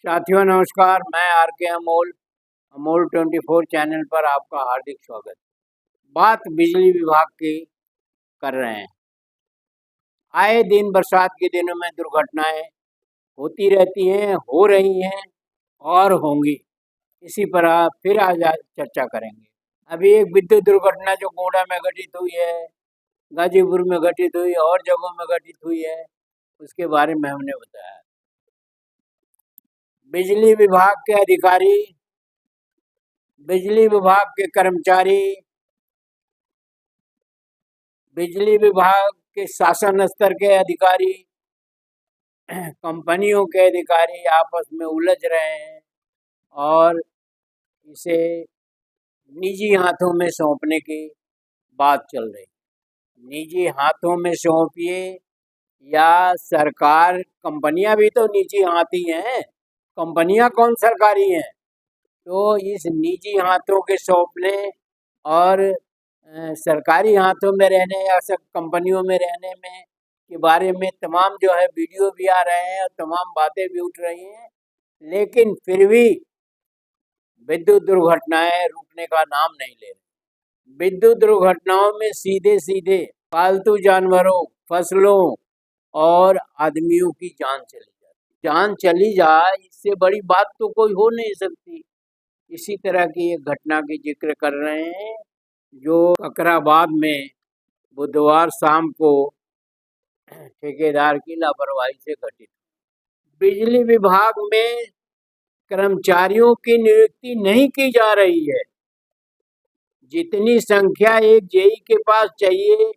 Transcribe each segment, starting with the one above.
साथियों नमस्कार। मैं आर के अमोल अमोल 24 चैनल पर आपका हार्दिक स्वागत। बात बिजली विभाग की कर रहे हैं। आए दिन बरसात के दिनों में दुर्घटनाएं होती रहती हैं, हो रही हैं और होंगी। इसी पर फिर आज चर्चा करेंगे। अभी एक विद्युत दुर्घटना जो गोंडा में घटित हुई है, गाजीपुर में घटित हुई और जगहों में घटित हुई है, उसके बारे में हमने बताया। बिजली विभाग के अधिकारी, बिजली विभाग के कर्मचारी, बिजली विभाग के शासन स्तर के अधिकारी, कंपनियों के अधिकारी आपस में उलझ रहे हैं और इसे निजी हाथों में सौंपने की बात चल रही है। निजी हाथों में सौंपिए या सरकार, कंपनियां भी तो निजी हाथ ही हैं। कंपनियां कौन सरकारी हैं? तो इस निजी हाथों के सौंपने और सरकारी हाथों में रहने या सब कंपनियों में रहने में के बारे में तमाम जो है वीडियो भी आ रहे हैं और तमाम बातें भी उठ रही हैं, लेकिन फिर भी विद्युत दुर्घटनाएं रुकने का नाम नहीं ले रही। विद्युत दुर्घटनाओं में सीधे सीधे पालतू जानवरों, फसलों और आदमियों की जान चली जाती। जान चली जाए, इससे बड़ी बात तो कोई हो नहीं सकती। इसी तरह की एक घटना की जिक्र कर रहे हैं जो ककराबाद में बुधवार शाम को ठेकेदार की लापरवाही से घटित। बिजली विभाग में कर्मचारियों की नियुक्ति नहीं की जा रही है। जितनी संख्या एक जेई के पास चाहिए,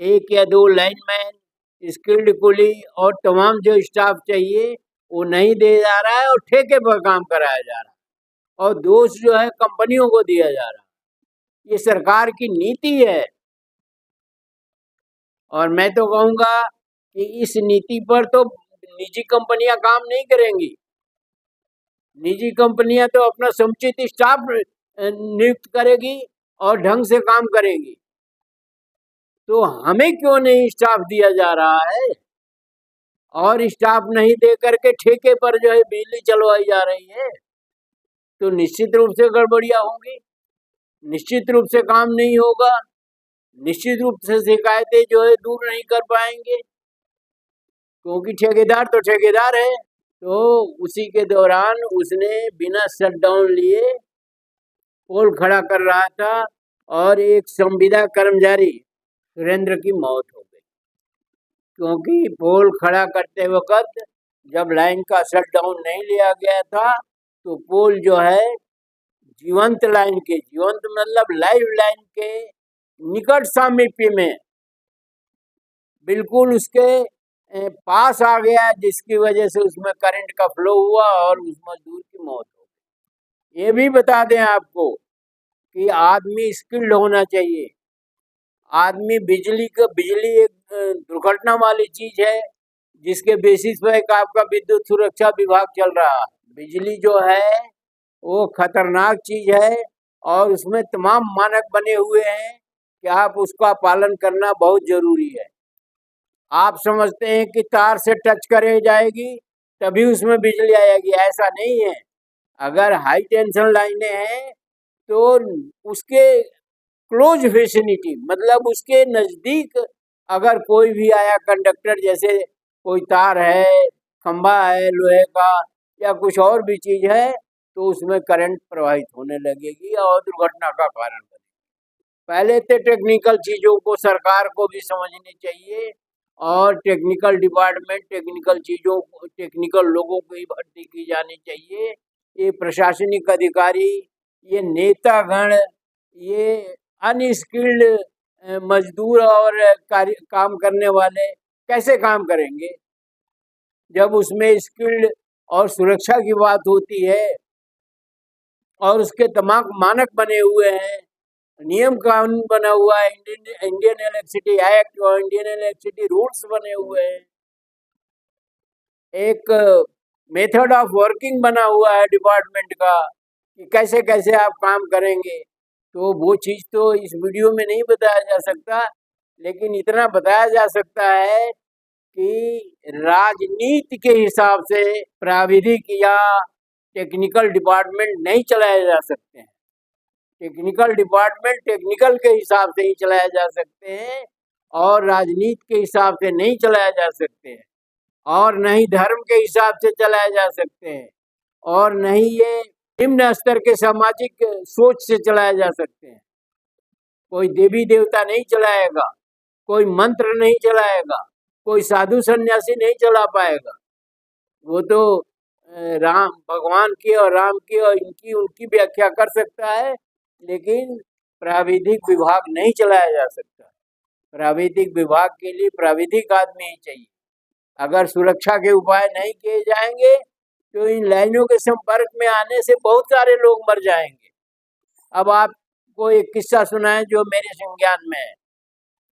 1 या 2 लाइनमैन, स्किल्ड कुली और तमाम जो स्टाफ चाहिए, वो नहीं दिया जा रहा है और ठेके पर काम कराया जा रहा है और दोष जो है कंपनियों को दिया जा रहा है। ये सरकार की नीति है और मैं तो कहूँगा कि इस नीति पर तो निजी कंपनियां काम नहीं करेंगी। निजी कंपनियां तो अपना समुचित स्टाफ नियुक्त करेगी और ढंग से काम करेगी। तो हमें क्यों नहीं स्टाफ दिया जा रहा है और स्टाफ नहीं दे करके ठेके पर जो है बिजली चलवाई जा रही है? तो निश्चित रूप से गड़बड़ियां होंगी, निश्चित रूप से काम नहीं होगा, निश्चित रूप से शिकायतें जो है दूर नहीं कर पाएंगे, क्योंकि ठेकेदार तो ठेकेदार है। तो उसी के दौरान उसने बिना शटडाउन लिए पोल खड़ा कर रहा था और एक संविदा कर्मचारी सुरेंद्र की मौत हो गई, क्योंकि पोल खड़ा करते वक्त जब लाइन का शटडाउन नहीं लिया गया था तो पोल जो है जीवंत लाइन के, जीवंत मतलब लाइव लाइन के निकट सामीप्य में बिल्कुल उसके पास आ गया, जिसकी वजह से उसमें करंट का फ्लो हुआ और उस मजदूर की मौत हो गई। ये भी बता दें आपको कि आदमी स्किल्ड होना चाहिए। आदमी बिजली एक दुर्घटना वाली चीज है जिसके बेसिस पर एक आपका विद्युत सुरक्षा विभाग चल रहा है। बिजली जो है वो खतरनाक चीज है और उसमें तमाम मानक बने हुए हैं कि आप उसका पालन करना बहुत जरूरी है। आप समझते हैं कि तार से टच करे जाएगी तभी उसमें बिजली आएगी, ऐसा नहीं है। अगर हाई टेंशन लाइनें हैं तो उसके क्लोज विसिनिटी मतलब उसके नजदीक अगर कोई भी आया कंडक्टर, जैसे कोई तार है, खंभा है लोहे का या कुछ और भी चीज है, तो उसमें करंट प्रवाहित होने लगेगी और दुर्घटना का कारण बनेगी। पहले तो टेक्निकल चीजों को सरकार को भी समझनी चाहिए और टेक्निकल डिपार्टमेंट, टेक्निकल चीजों को, टेक्निकल लोगों को ही भर्ती की जानी चाहिए। ये प्रशासनिक अधिकारी, ये नेतागण, ये अनस्किल्ड मजदूर और काम करने वाले कैसे काम करेंगे जब उसमें स्किल्ड और सुरक्षा की बात होती है और उसके तमाम मानक बने हुए हैं, नियम कानून बना हुआ है, इंडियन इलेक्ट्रिसिटी एक्ट और इंडियन इलेक्ट्रिसिटी रूल्स बने हुए हैं, एक मेथड ऑफ वर्किंग बना हुआ है डिपार्टमेंट का कि कैसे कैसे आप काम करेंगे। तो वो चीज़ तो इस वीडियो में नहीं बताया जा सकता, लेकिन इतना बताया जा सकता है कि राजनीति के हिसाब से प्राविधिक या टेक्निकल डिपार्टमेंट नहीं चलाए जा सकते हैं। टेक्निकल डिपार्टमेंट टेक्निकल के हिसाब से ही चलाए जा सकते हैं और राजनीति के हिसाब से नहीं चलाए जा सकते हैं, और न ही धर्म के हिसाब से चलाए जा सकते हैं, और न ही ये निम्न स्तर के सामाजिक सोच से चलाए जा सकते हैं। कोई देवी देवता नहीं चलाएगा, कोई मंत्र नहीं चलाएगा, कोई साधु सन्यासी नहीं चला पाएगा। वो तो राम भगवान की और राम की और इनकी उनकी व्याख्या कर सकता है, लेकिन प्राविधिक विभाग नहीं चलाया जा सकता। प्राविधिक विभाग के लिए प्राविधिक आदमी ही चाहिए। अगर सुरक्षा के उपाय नहीं किए जाएंगे तो इन लाइनों के संपर्क में आने से बहुत सारे लोग मर जाएंगे। अब आपको एक किस्सा सुनाए जो मेरे संज्ञान में है।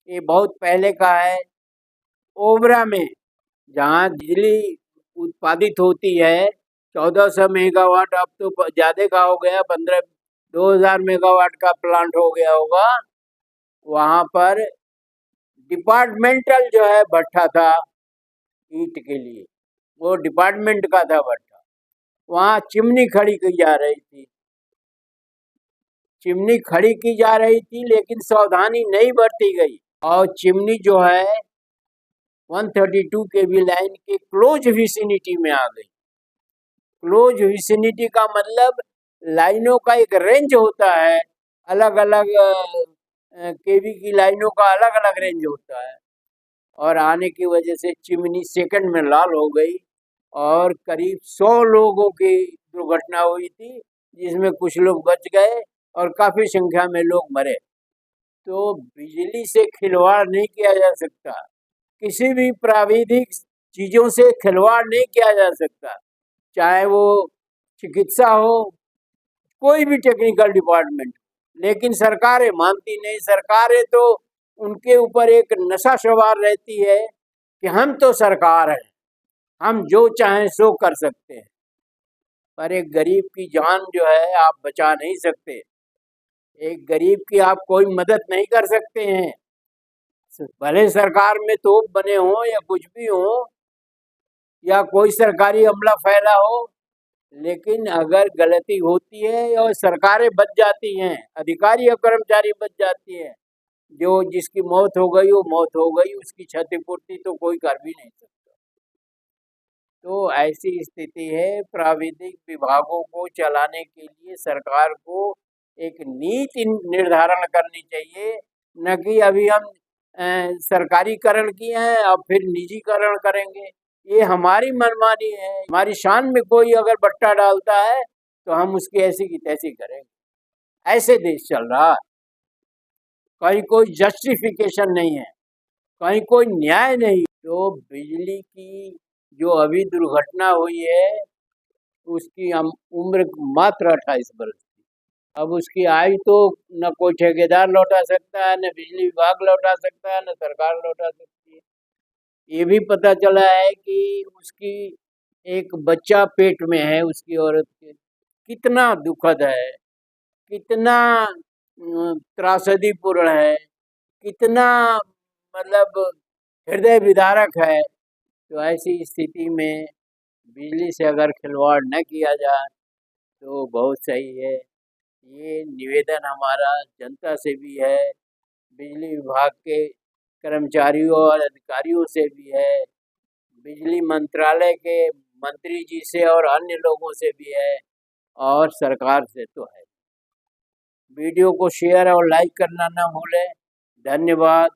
ये बहुत पहले का है। ओबरा में जहाँ बिजली उत्पादित होती है 1400 मेगावाट, अब तो ज़्यादा का हो गया, 2000 मेगावाट का प्लांट हो गया होगा। वहाँ पर डिपार्टमेंटल जो है भट्ठा था ईंट के लिए, वो डिपार्टमेंट का था भट्ठा। वहाँ चिमनी खड़ी की जा रही थी, चिमनी खड़ी की जा रही थी, लेकिन सावधानी नहीं बरती गई और चिमनी जो है 132 केवी लाइन के क्लोज विसिनिटी में आ गई। क्लोज विसिनिटी का मतलब लाइनों का एक रेंज होता है, अलग अलग केवी की लाइनों का अलग अलग रेंज होता है, और आने की वजह से चिमनी सेकंड में लाल हो गई और करीब 100 लोगों की दुर्घटना हुई थी, जिसमें कुछ लोग बच गए और काफ़ी संख्या में लोग मरे। तो बिजली से खिलवाड़ नहीं किया जा सकता, किसी भी प्राविधिक चीज़ों से खिलवाड़ नहीं किया जा सकता, चाहे वो चिकित्सा हो, कोई भी टेक्निकल डिपार्टमेंट। लेकिन सरकारें मानती नहीं। सरकारें तो उनके ऊपर एक नशा सवार रहती है कि हम तो सरकार हैं, हम जो चाहें सो कर सकते हैं, पर एक गरीब की जान जो है आप बचा नहीं सकते। एक गरीब की आप कोई मदद नहीं कर सकते हैं, भले सरकार में तोप बने हों या कुछ भी हो, या कोई सरकारी अमला फैला हो, लेकिन अगर गलती होती है और सरकारें बच जाती हैं, अधिकारी और कर्मचारी बच जाती हैं, जो जिसकी मौत हो गई वो मौत हो गई, उसकी क्षतिपूर्ति तो कोई कर भी नहीं सकता। तो ऐसी स्थिति है। प्राविधिक विभागों को चलाने के लिए सरकार को एक नीति निर्धारण करनी चाहिए, न कि अभी हम सरकारीकरण किए हैं अब फिर निजीकरण करेंगे। ये हमारी मनमानी है। हमारी शान में कोई अगर बट्टा डालता है तो हम उसकी ऐसी की तैसी करेंगे। ऐसे देश चल रहा है, कहीं कोई जस्टिफिकेशन नहीं है, कहीं कोई न्याय नहीं। तो बिजली की जो अभी दुर्घटना हुई है उसकी उम्र मात्र 28 वर्ष थी। अब उसकी आयु तो न कोई ठेकेदार लौटा सकता है, न बिजली विभाग लौटा सकता है, न सरकार लौटा सकती है। ये भी पता चला है कि उसकी एक बच्चा पेट में है उसकी औरत के। कितना दुखद है, कितना त्रासदीपूर्ण है, कितना मतलब हृदय विदारक है। तो ऐसी स्थिति में बिजली से अगर खिलवाड़ न किया जाए तो बहुत सही है। ये निवेदन हमारा जनता से भी है, बिजली विभाग के कर्मचारियों और अधिकारियों से भी है, बिजली मंत्रालय के मंत्री जी से और अन्य लोगों से भी है, और सरकार से तो है। वीडियो को शेयर और लाइक करना ना भूलें। धन्यवाद।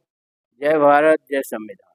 जय भारत, जय संविधान।